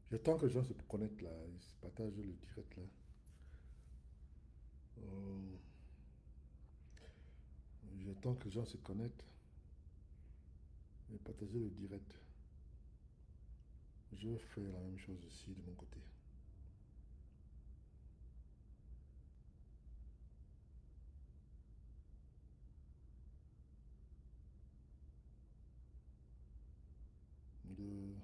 J'attends que les gens se connectent là, ils se partagent le direct là. Euh, J'attends que les gens se connectent et partager le direct. Je fais la même chose aussi de mon côté. De-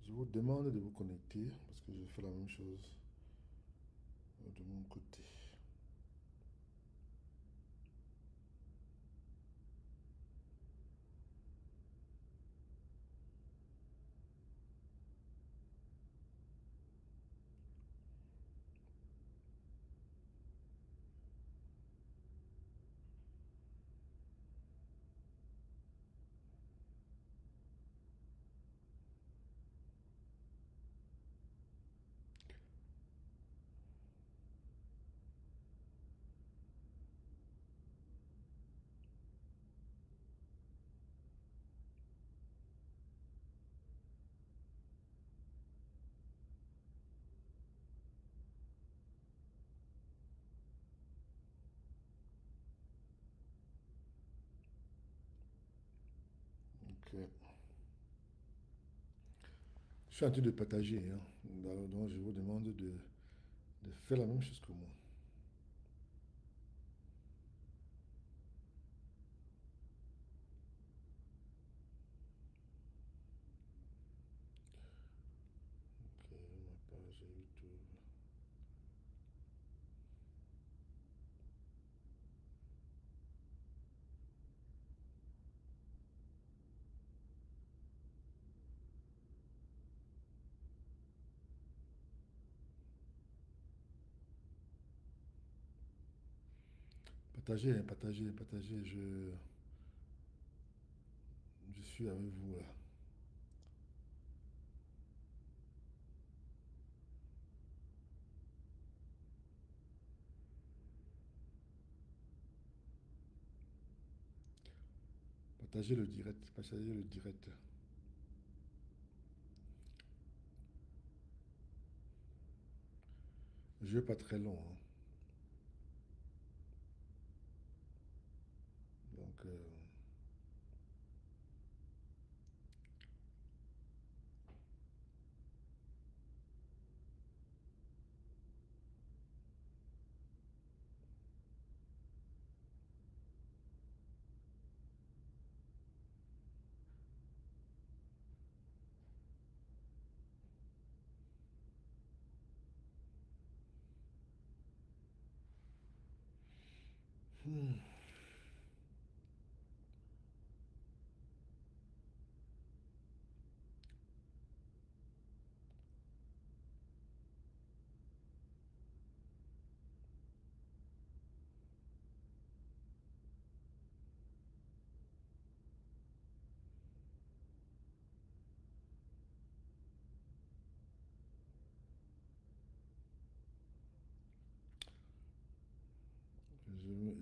je vous demande de vous connecter parce que je fais la même chose de mon côté. Ok. Je suis en train de partager, hein. Donc je vous demande de faire la même chose que moi. Ok, ma page YouTube. Partagez, hein, partagez, partagez. Je suis avec vous là. Partagez le direct, partagez le direct. Le jeu n'est pas très long, hein. Donc,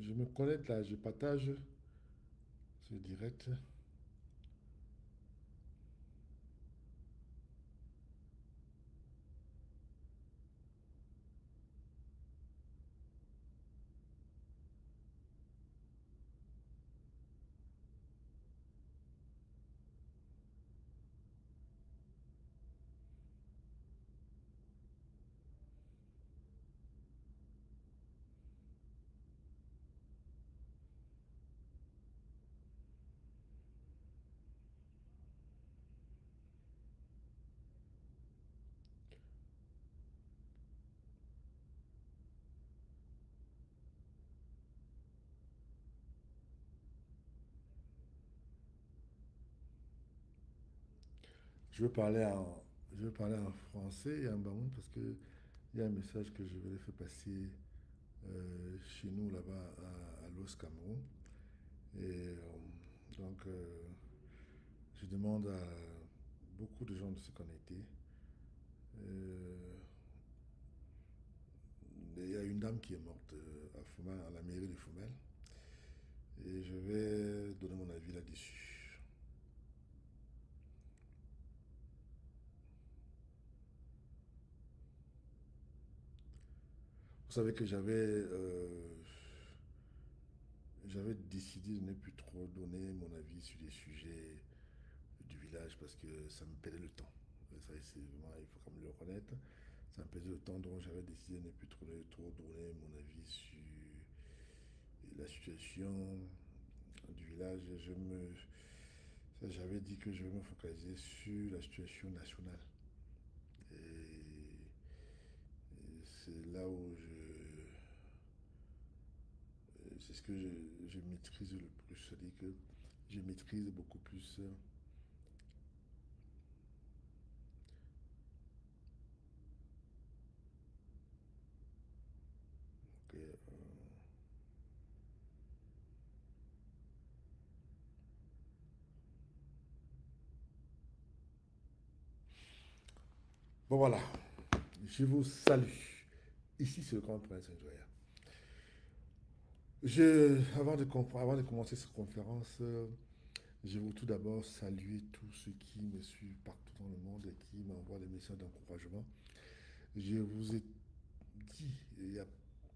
je me connecte là, je partage ce direct. Je veux parler en, je veux parler en français et en bamoun parce que il y a un message que je vais faire passer chez nous là-bas à Los Cameroun. Et donc, je demande à beaucoup de gens de se connecter. Euh, il y a une dame qui est morte à Foumel, à la mairie de Foumel. Et je vais donner mon avis là-dessus. Vous savez que j'avais décidé de ne plus trop donner mon avis sur les sujets du village parce que ça me perdait le temps. Ça, c'est vraiment, il faut quand même le reconnaître. Ça me perdait le temps, donc j'avais décidé de ne plus trop donner mon avis sur la situation du village. J'avais dit que je vais me focaliser sur la situation nationale. Et, et c'est là où c'est ce que je maîtrise le plus. C'est-à-dire que je maîtrise beaucoup plus. Que, bon voilà, je vous salue. Ici, c'est le Grand Prince Njoya. Avant de commencer cette conférence, je veux tout d'abord saluer tous ceux qui me suivent partout dans le monde et qui m'envoient des messages d'encouragement. Je vous ai dit il n'y a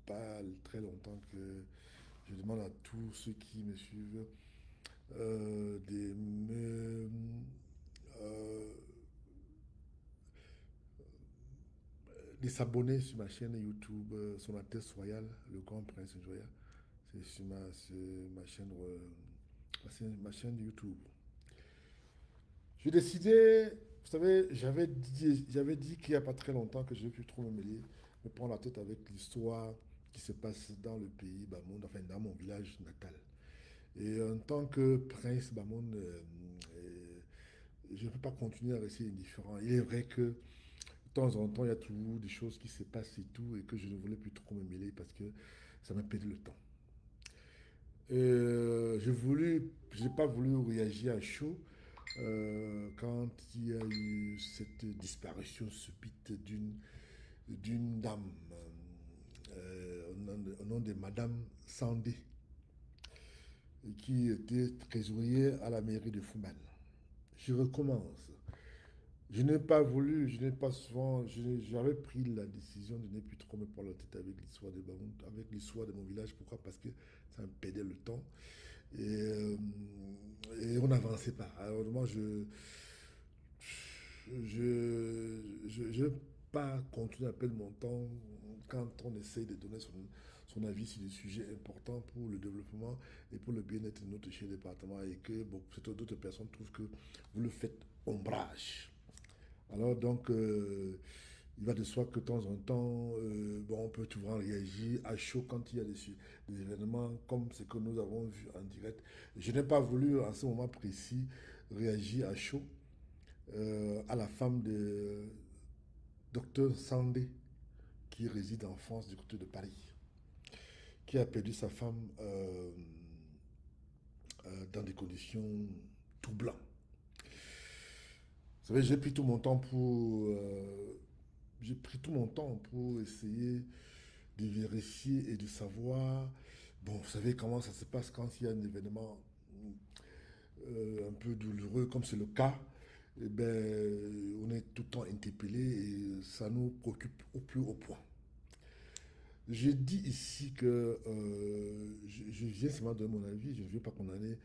pas très longtemps que je demande à tous ceux qui me suivent de euh, de s'abonner sur ma chaîne YouTube, Son Altesse Royale, le Grand Prince Joya. C'est ma chaîne YouTube. J'ai décidé, vous savez, j'avais dit qu'il n'y a pas très longtemps que je ne vais plus trop me mêler, me prendre la tête avec l'histoire qui se passe dans le pays Bamoun, enfin dans mon village natal. Et en tant que prince Bamoun, je ne peux pas continuer à rester indifférent. Il est vrai que de temps en temps, il y a toujours des choses qui se passent et tout, et que je ne voulais plus trop me mêler parce que ça m'a perdu le temps. Je n'ai pas voulu réagir à chaud quand il y a eu cette disparition subite d'une dame au nom de Madame Sandé, qui était trésorier à la mairie de Fouman. Je recommence. Je n'ai pas souvent, j'avais pris la décision de ne plus trop me prendre la tête avec l'histoire de Bamoun, avec l'histoire de mon village. Pourquoi? Parce que ça me perdait le temps et, euh, et on n'avançait pas. Alors moi, je vais pas continuer à perdre mon temps quand on essaye de donner son avis sur des sujets importants pour le développement et pour le bien-être de notre cher département et que bon, d'autres personnes trouvent que vous le faites ombrage. Alors donc, il va de soi que de temps en temps, bon, on peut toujours réagir à chaud quand il y a des événements comme ce que nous avons vu en direct. Je n'ai pas voulu, à ce moment précis, réagir à chaud à la femme de docteur Sandé, qui réside en France du côté de Paris, qui a perdu sa femme dans des conditions troublantes. Vous savez, j'ai pris tout mon temps pour essayer de vérifier et de savoir. Bon, vous savez comment ça se passe quand il y a un événement un peu douloureux, comme c'est le cas. Eh ben, on est tout le temps interpellé et ça nous préoccupe au plus haut point. Je dis ici que je viens seulement donner mon avis, je ne viens pas condamner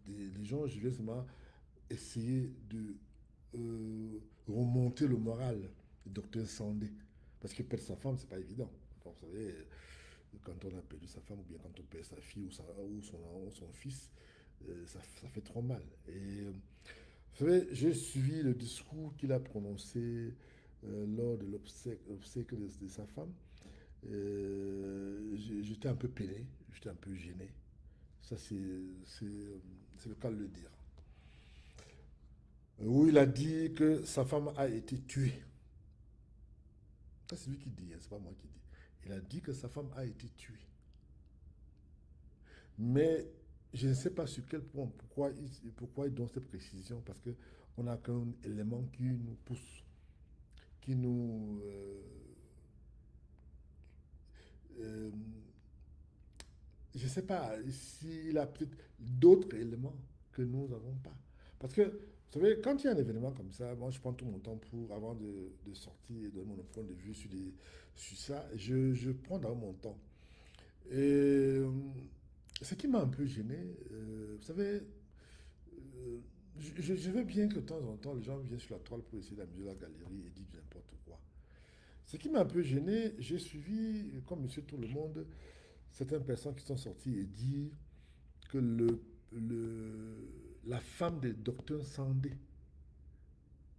les gens, je viens seulement essayer de remonter le moral du docteur Sandé. Parce que perdre sa femme, c'est pas évident. Donc, vous savez, quand on a perdu sa femme, ou bien quand on perd sa fille ou son fils, ça fait trop mal. Et vous savez, j'ai suivi le discours qu'il a prononcé lors de l'obsèque de sa femme. J'étais un peu peiné, j'étais un peu gêné. Ça, c'est le cas de le dire. Où il a dit que sa femme a été tuée. Ça, c'est lui qui dit, hein, c'est pas moi qui dis. Il a dit que sa femme a été tuée. Mais je ne sais pas sur quel point, pourquoi il donne cette précision, parce qu'on a qu'un élément qui nous pousse, qui nous... euh, je ne sais pas s'il a peut-être d'autres éléments que nous n'avons pas. Parce que, vous Vous savez, quand il y a un événement comme ça, moi je prends tout mon temps pour, avant de sortir et donner mon point de vue sur ça, je prends dans mon temps. Et ce qui m'a un peu gêné, vous savez, je veux bien que de temps en temps les gens viennent sur la toile pour essayer d'amuser la galerie et dire n'importe quoi. Ce qui m'a un peu gêné, j'ai suivi, comme monsieur tout le monde, certaines personnes qui sont sorties et dire que la femme de docteur Sandé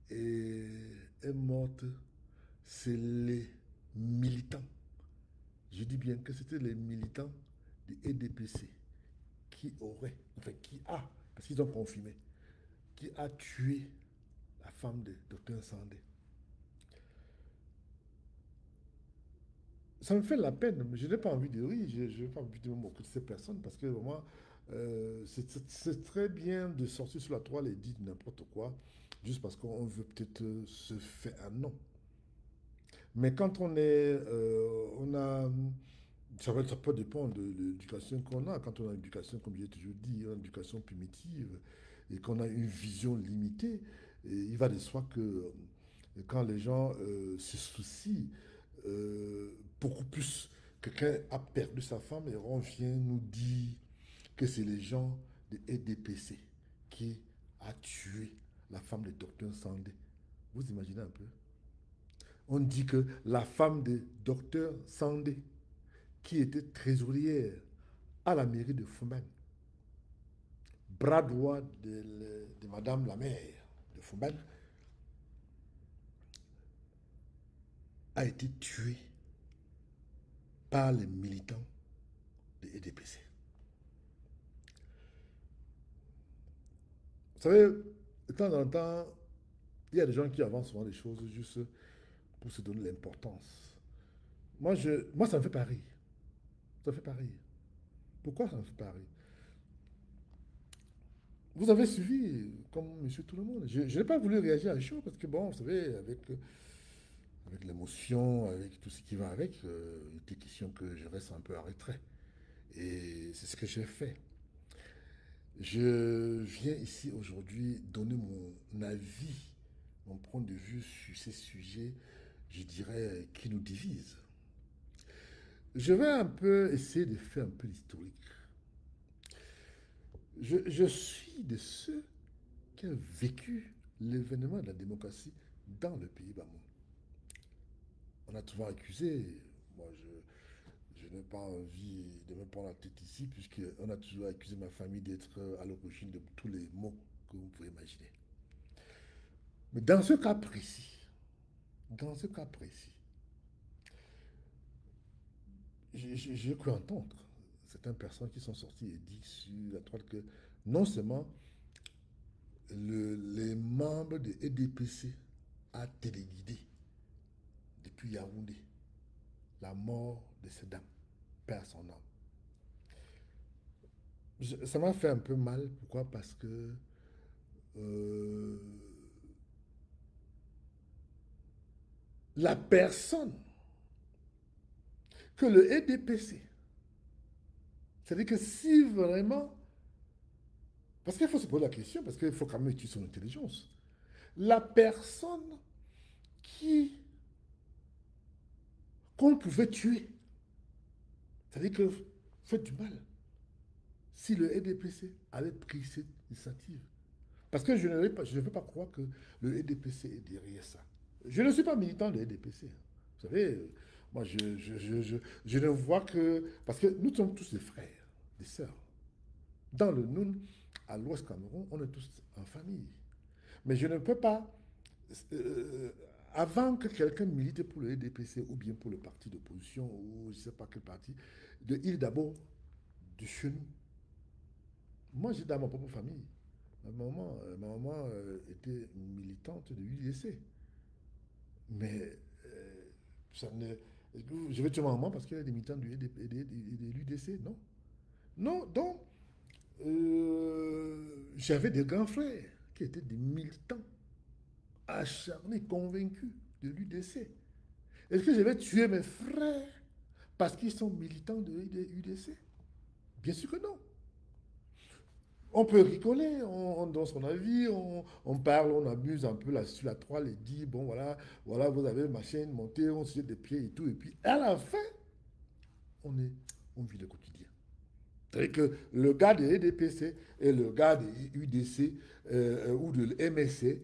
est, est morte, c'est les militants. Je dis bien que c'était les militants du EDPC qui auraient, enfin qui a, parce qu'ils ont confirmé, qui a tué la femme de docteur Sandé. Ça me fait la peine, mais je n'ai pas envie de rire, je n'ai pas envie de me moquer de ces personnes parce que vraiment, c'est très bien de sortir sur la toile et dire n'importe quoi, juste parce qu'on veut peut-être se faire un nom. Mais quand on a, ça peut dépendre de l'éducation qu'on a. Quand on a une éducation, comme j'ai toujours dit, une éducation primitive et qu'on a une vision limitée, et il va de soi que quand les gens se soucient beaucoup plus, quelqu'un a perdu sa femme et on vient nous dire que c'est les gens de EDPC qui a tué la femme de docteur Sandé. Vous imaginez un peu? On dit que la femme de docteur Sandé, qui était trésorière à la mairie de Fumban, bras droit de Madame la maire de Fumban, a été tuée par les militants de EDPC. Vous savez, de temps en temps, il y a des gens qui avancent souvent des choses juste pour se donner l'importance. Moi, ça me fait pas rire. Ça me fait pas rire. Pourquoi ça me fait pas rire? Vous avez suivi, comme monsieur tout le monde. Je n'ai pas voulu réagir à chaud parce que, bon, vous savez, avec l'émotion, avec tout ce qui va avec, il était question que je reste un peu en retrait. Et c'est ce que j'ai fait. Je viens ici aujourd'hui donner mon avis, mon point de vue sur ces sujets, je dirais, qui nous divisent. Je vais un peu essayer de faire un peu l'historique. Je suis de ceux qui ont vécu l'événement de la démocratie dans le pays Bamou. On a souvent accusé, moi je n'ai pas envie de me prendre la tête ici, puisqu'on a toujours accusé ma famille d'être à l'origine de tous les maux que vous pouvez imaginer. Mais dans ce cas précis, j'ai cru entendre certaines personnes qui sont sorties et dit sur la toile que non seulement les membres de EDPC a téléguidé depuis Yaoundé la mort de ces dames, perd son âme. Ça m'a fait un peu mal. Pourquoi? Parce que euh, la personne que le EDPC, c'est-à-dire que si vraiment, parce qu'il faut se poser la question, parce qu'il faut quand même utiliser son intelligence, la personne qui qu'on pouvait tuer, c'est-à-dire que fait du mal, si le EDPC avait pris cette initiative. Parce que je ne veux pas croire que le EDPC est derrière ça. Je ne suis pas militant de l'EDPC. Vous savez, moi, je ne vois que... Parce que nous sommes tous des frères, des sœurs. Dans le Noun, à l'Ouest Cameroun, on est tous en famille. Mais je ne peux pas, euh, avant que quelqu'un milite pour le EDPC ou bien pour le parti d'opposition ou je ne sais pas quel parti, il d'abord de chez nous. Moi, j'ai dans ma propre famille. Ma maman était militante de l'UDC. Mais ça ne... Je vais tuer ma maman parce qu'elle est militante de l'UDC. Non. Non, donc, j'avais des grands frères qui étaient des militants acharnés, convaincus de l'UDC. Est-ce que je vais tuer mes frères parce qu'ils sont militants de l'UDC? Bien sûr que non. On peut rigoler, on donne son avis, on parle, on amuse un peu là, sur la toile et dit, bon voilà, voilà, vous avez ma chaîne montée, on se jette des pieds et tout. Et puis à la fin, on, est, on vit le quotidien. C'est-à-dire que le gars de EDPC et le gars de UDC ou de MSC,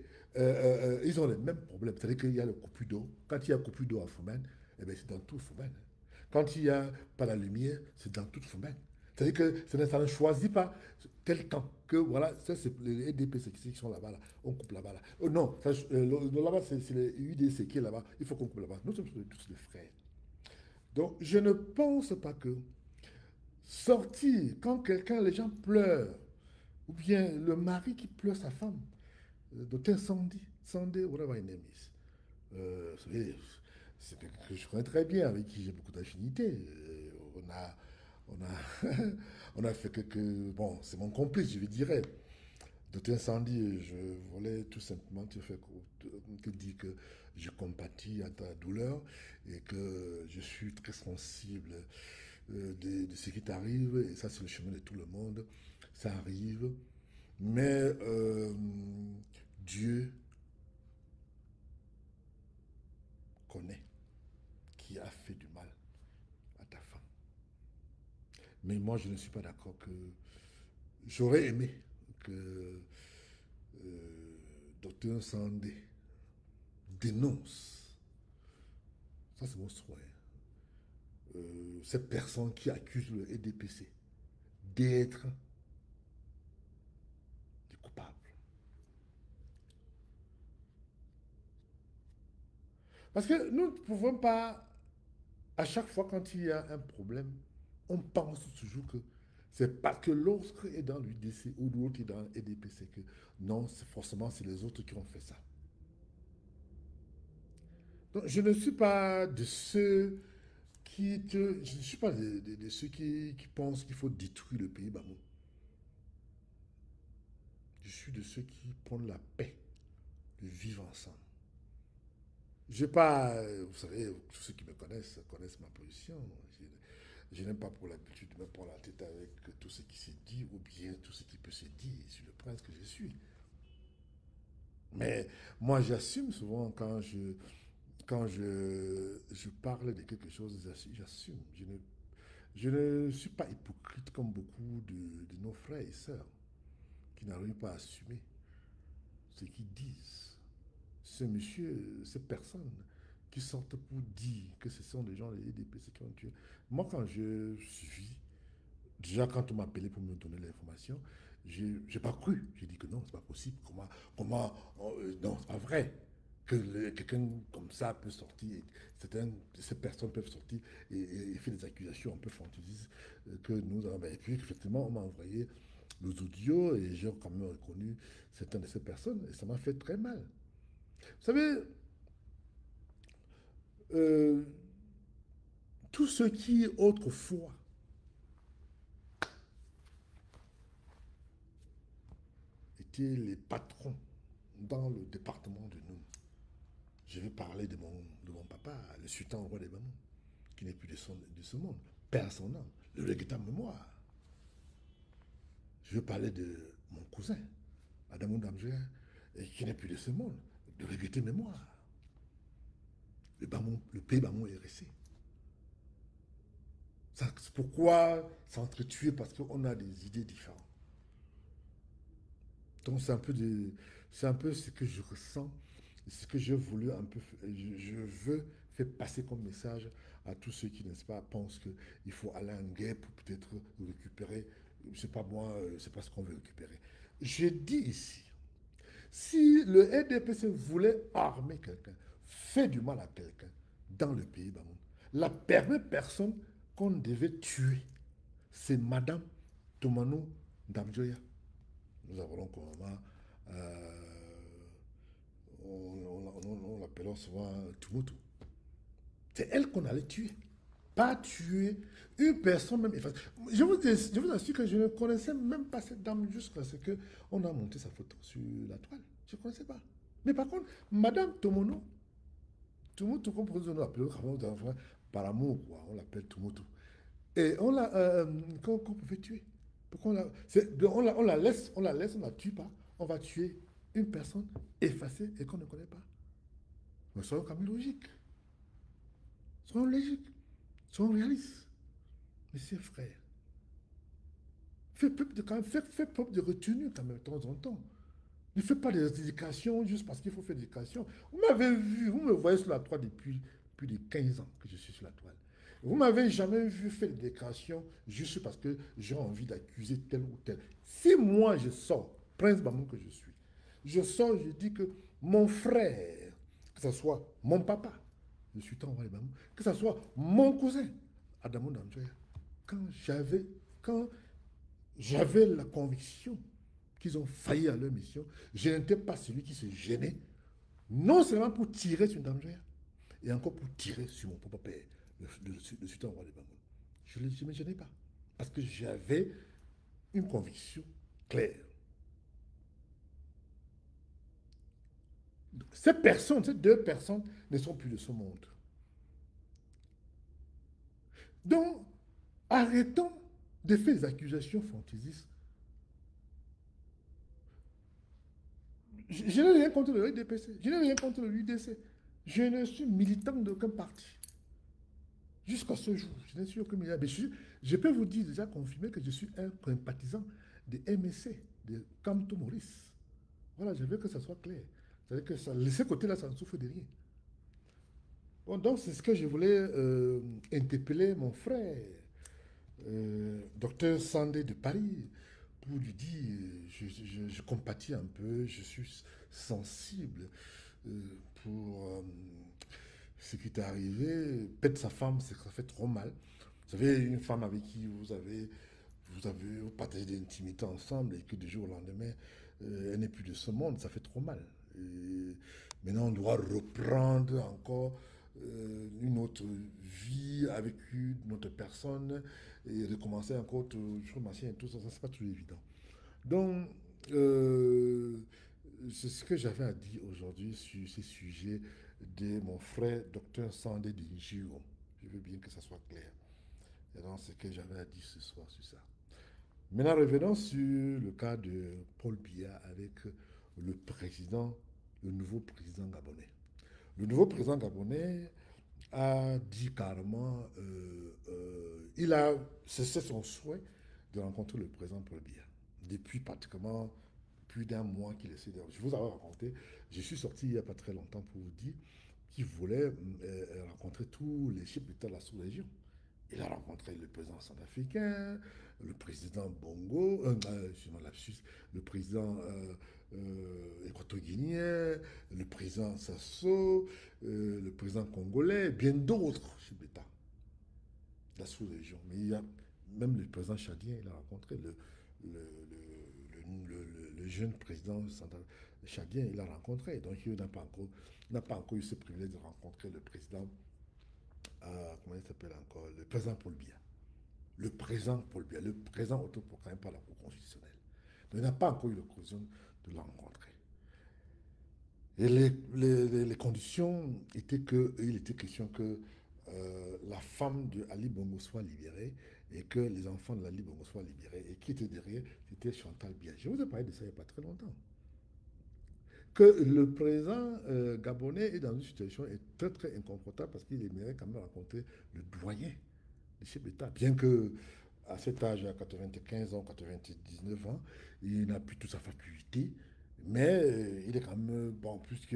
ils ont les mêmes problèmes. C'est-à-dire qu'il y a le coupure d'eau. Quand il y a coupure d'eau à Foumen, eh bien, c'est dans tout Foumen. Quand il n'y a pas la lumière, c'est dans toute Foumen. C'est-à-dire que ça ne choisit pas tel temps. Que voilà, ça c'est les EDPC qui sont là-bas. Là. On coupe là-bas. Là. Non, là-bas c'est les UDC qui est là-bas. Il faut qu'on coupe là-bas. Nous sommes tous des frères. Donc je ne pense pas que sortir, quand quelqu'un, les gens pleurent, ou bien le mari qui pleure sa femme, docteur Sandy, whatever his name is. Vous savez, c'est quelqu'un que je connais très bien, avec qui j'ai beaucoup d'affinités. On a, on a fait quelques. Bon, c'est mon complice, je lui dirais. Docteur Sandy, je voulais tout simplement te dire que je compatis à ta douleur et que je suis très sensible de ce qui t'arrive, et ça c'est le chemin de tout le monde, ça arrive, mais Dieu connaît qui a fait du mal à ta femme. Mais moi je ne suis pas d'accord que j'aurais aimé que Docteur Sandé dénonce, ça c'est mon souhait, cette personne qui accuse le EDPC d'être du coupable. Parce que nous ne pouvons pas, à chaque fois quand il y a un problème, on pense toujours que c'est parce que l'autre est dans l'UDC ou l'autre est dans l'EDPC que non, forcément c'est les autres qui ont fait ça. Donc, je ne suis pas de ceux je ne suis pas de ceux qui pensent qu'il faut détruire le pays Bamou. Je suis de ceux qui prennent la paix de vivre ensemble. Je n'ai pas, vous savez, tous ceux qui me connaissent ma position. Je n'aime pas pour l'habitude de me prendre la tête avec tout ce qui s'est dit ou bien tout ce qui peut se dire sur le prince que je suis. Mais moi, j'assume souvent quand je parle de quelque chose, j'assume. Je ne suis pas hypocrite comme beaucoup de nos frères et sœurs qui n'arrivent pas à assumer ce qu'ils disent. Ce monsieur, ces personnes qui sortent pour dire que ce sont des gens des EDPC qui ont tué. Moi, quand je suis déjà, quand on m'a appelé pour me donner l'information, j'ai pas cru. J'ai dit que non, c'est pas possible. Non, c'est pas vrai que quelqu'un comme ça peut sortir. Ces personnes peuvent sortir et faire des accusations un peu fantaisistes que nous avons. Et puis, effectivement, on m'a envoyé les audios et j'ai quand même reconnu certaines de ces personnes et ça m'a fait très mal. Vous savez, euh, tous ceux qui autrefois étaient les patrons dans le département de nous. Je vais parler de mon papa, le sultan roi des Bamous, qui n'est plus de ce monde. Père son âme, le regrettant mémoire. Je vais parler de mon cousin, Adamou Damjouer, qui n'est plus de ce monde, de regretter mémoire. Le pays Bamou est resté. C'est pourquoi s'entretuer, parce qu'on a des idées différentes. Donc c'est un peu ce que je ressens, ce que j'ai voulu un peu, je veux faire passer comme message à tous ceux qui, n'est-ce pas, pensent qu'il faut aller en guerre pour peut-être récupérer, c'est pas moi, c'est pas ce qu'on veut récupérer. Je dis ici, si le RDPC voulait armer quelqu'un, fait du mal à quelqu'un dans le pays, la première personne qu'on devait tuer, c'est Madame Tomanou Damjoya. Nous appelons comment on l'appelait souvent Tumutu. C'est elle qu'on allait tuer. Pas tuer une personne même effacée. Je vous assure que je ne connaissais même pas cette dame jusqu'à ce qu'on a monté sa photo sur la toile. Je ne connaissais pas. Mais par contre, Madame Tomono, Tumutu, comme nous l'appelons par amour, quoi. On l'appelle Tumutu. Et qu'on pouvait tuer. Pourquoi on la laisse, on ne la tue pas. On va tuer une personne effacée et qu'on ne connaît pas. Mais soyons quand même logiques. Soyons logiques. Soyons réalistes. Mais c'est frère. Fais preuve de retenue quand même de temps en temps. Ne fais pas des éducations juste parce qu'il faut faire des éducations. Vous m'avez vu, vous me voyez sur la toile depuis plus de 15 ans que je suis sur la toile. Vous m'avez jamais vu faire des déclarations juste parce que j'ai envie d'accuser tel ou tel. Si moi je sors, Prince Bamou que je sors, je dis que mon frère, que ce soit mon papa, le sultan Wali Bamou, que ce soit mon cousin, Adamou Danjoya, quand quand j'avais la conviction qu'ils ont failli à leur mission, je n'étais pas celui qui se gênait, non seulement pour tirer sur Ndamjoya, et encore pour tirer sur mon propre père, le sultan roi de Bangou. Je ne me gênais pas, parce que j'avais une conviction claire. Ces deux personnes ne sont plus de ce monde. Donc, arrêtons de faire des accusations fantaisistes. Je n'ai rien contre le UDPC, je n'ai rien contre l'UDC. Je ne suis militant d'aucun parti. Jusqu'à ce jour, je ne suis aucun militant. Je peux vous dire déjà confirmer que je suis un sympathisant de MSC, de Kamto Maurice. Voilà, je veux que ça soit clair. C'est-à-dire que ça, de ce côté-là, ça ne souffre de rien. Bon, donc c'est ce que je voulais interpeller mon frère, docteur Sandé de Paris, pour lui dire, je compatis un peu, je suis sensible pour ce qui est arrivé. Pète sa femme, c'est que ça fait trop mal. Vous savez, une femme avec qui vous partagez des intimités ensemble et que du jour au lendemain, elle n'est plus de ce monde, ça fait trop mal. Et maintenant, on doit reprendre encore une autre vie avec une autre personne et recommencer encore tout, machin et tout ça, c'est pas toujours évident. Donc, c'est ce que j'avais à dire aujourd'hui sur ces sujets de mon frère, docteur Sandé de Njiro. Je veux bien que ça soit clair. Et donc, c'est ce que j'avais à dire ce soir sur ça. Maintenant, revenons sur le cas de Paul Biya avec le président, le nouveau président gabonais. Le nouveau président gabonais a dit carrément, c'est son souhait de rencontrer le président Paul Biya. Depuis pratiquement plus d'un mois qu'il essaie de... Je vous avais raconté, je suis sorti il n'y a pas très longtemps pour vous dire qu'il voulait rencontrer tous les chefs d'État de la sous-région. Il a rencontré le président centrafricain, le président Bongo, le président équato-guinéen, le président Sasso, le président congolais, bien d'autres chefs d'État de la sous-région. Mais il y a même le président tchadien, il a rencontré le jeune président tchadien, il a rencontré. Donc il n'a pas encore eu ce privilège de rencontrer le président comment il s'appelle encore, le président Paul Biya. Le président Paul Biya, le président autoproclamé par la Cour constitutionnelle. Donc il n'a pas encore eu l'occasion de le rencontrer. Et les conditions étaient qu'il était question que la femme de Ali Bongo soit libérée et que les enfants de Ali Bongo soient libérés. Et qui était derrière, c'était Chantal Biya. Je vous ai parlé de ça il n'y a pas très longtemps. Que le président gabonais est dans une situation très très inconfortable parce qu'il aimerait quand même rencontrer le doyen des chefs d'État. Bien que à cet âge, à 95 ans, 99 ans, il n'a plus toute sa faculté, mais il est quand même, bon, puisque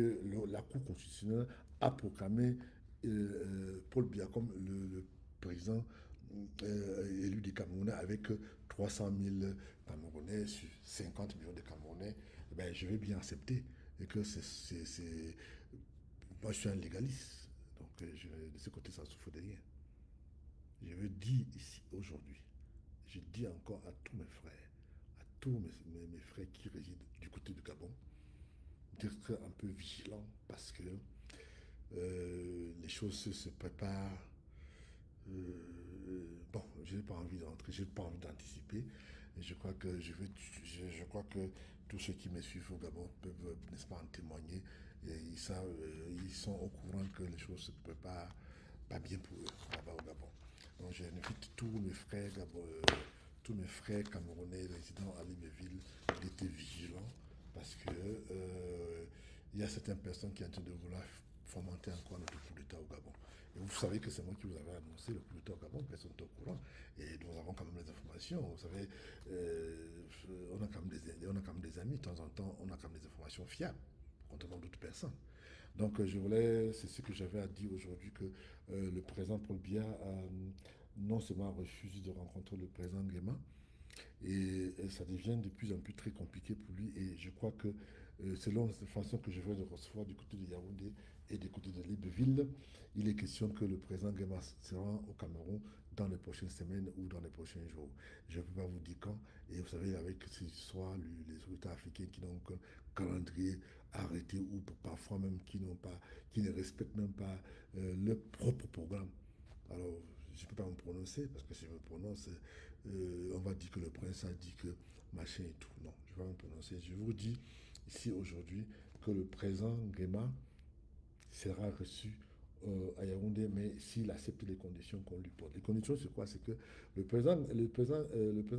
la Cour constitutionnelle a proclamé Paul Biya comme le président élu du Cameroun avec 300 000 Camerounais sur 50 millions de Camerounais, ben, je vais bien accepter. Et que moi, je suis un légaliste. Donc, de ce côté, ça ne souffre de rien. Je veux dire ici, aujourd'hui, je dis encore à tous mes frères, à tous mes frères qui résident du côté du Gabon, d'être un peu vigilants parce que les choses se préparent. Bon, je n'ai pas envie d'entrer, je n'ai pas envie d'anticiper. Et je crois que je crois que tous ceux qui me suivent au Gabon peuvent, n'est-ce pas, en témoigner. Et ils savent, ils sont au courant que les choses ne se préparent pas bien pour eux là-bas au Gabon. Donc j'invite tous mes frères tous mes frères camerounais résidant à Libreville d'étaient vigilants parce que il y a certaines personnes qui sont en train de vouloir fomenter encore notre coup d'État au Gabon. Et vous savez que c'est moi qui vous avais annoncé le coup d'État au Gabon, personne n'est au courant. Et nous avons quand même les informations. Vous savez, on a quand même des amis, de temps en temps, on a quand même des informations fiables, contrairement à d'autres personnes. Donc c'est ce que j'avais à dire aujourd'hui, que le président Paul Biya a non seulement refusé de rencontrer le président Nguema, et ça devient de plus en plus très compliqué pour lui. Et je crois que selon la façon que je vais le recevoir du côté de Yaoundé et du côté de Libreville, il est question que le président Nguema se rend au Cameroun dans les prochaines semaines ou dans les prochains jours. Je ne peux pas vous dire quand. Et vous savez, avec ces histoires, les autorités africaines qui n'ont aucun calendrier arrêté ou parfois même qui ne respectent même pas leur propre programme. Alors, je ne peux pas me prononcer parce que si je me prononce, on va dire que le prince a dit que machin et tout. Non, je ne vais pas me prononcer. Je vous dis ici aujourd'hui que le président Nguema sera reçu à Yaoundé, mais s'il accepte les conditions qu'on lui pose. Les conditions, c'est quoi? C'est que le président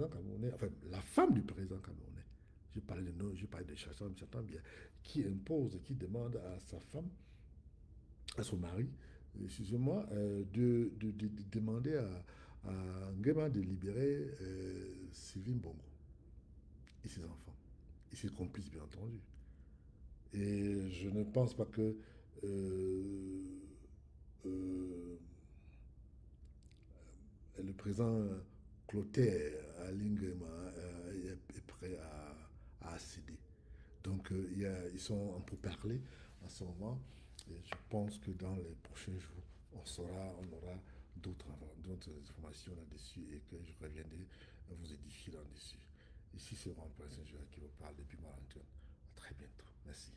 camerounais, enfin, la femme du président camerounais, j'ai parlé de nom, j'ai parlé de chasseurs, mais j'entends bien, qui impose, qui demande à sa femme, à son mari, excusez-moi, de demander à Nguema de libérer Sylvie Mbongo et ses enfants, et ses complices, bien entendu. Et je ne pense pas que euh, euh, le président Clotaire Ali Nguema est prêt à céder. Donc ils sont en pourparlers en ce moment. Et je pense que dans les prochains jours, on aura d'autres informations là-dessus et que je reviendrai vous édifier là-dessus. Ici, c'est Grand Prince Saint-Jean qui vous parle depuis Malanton. À très bientôt. Merci.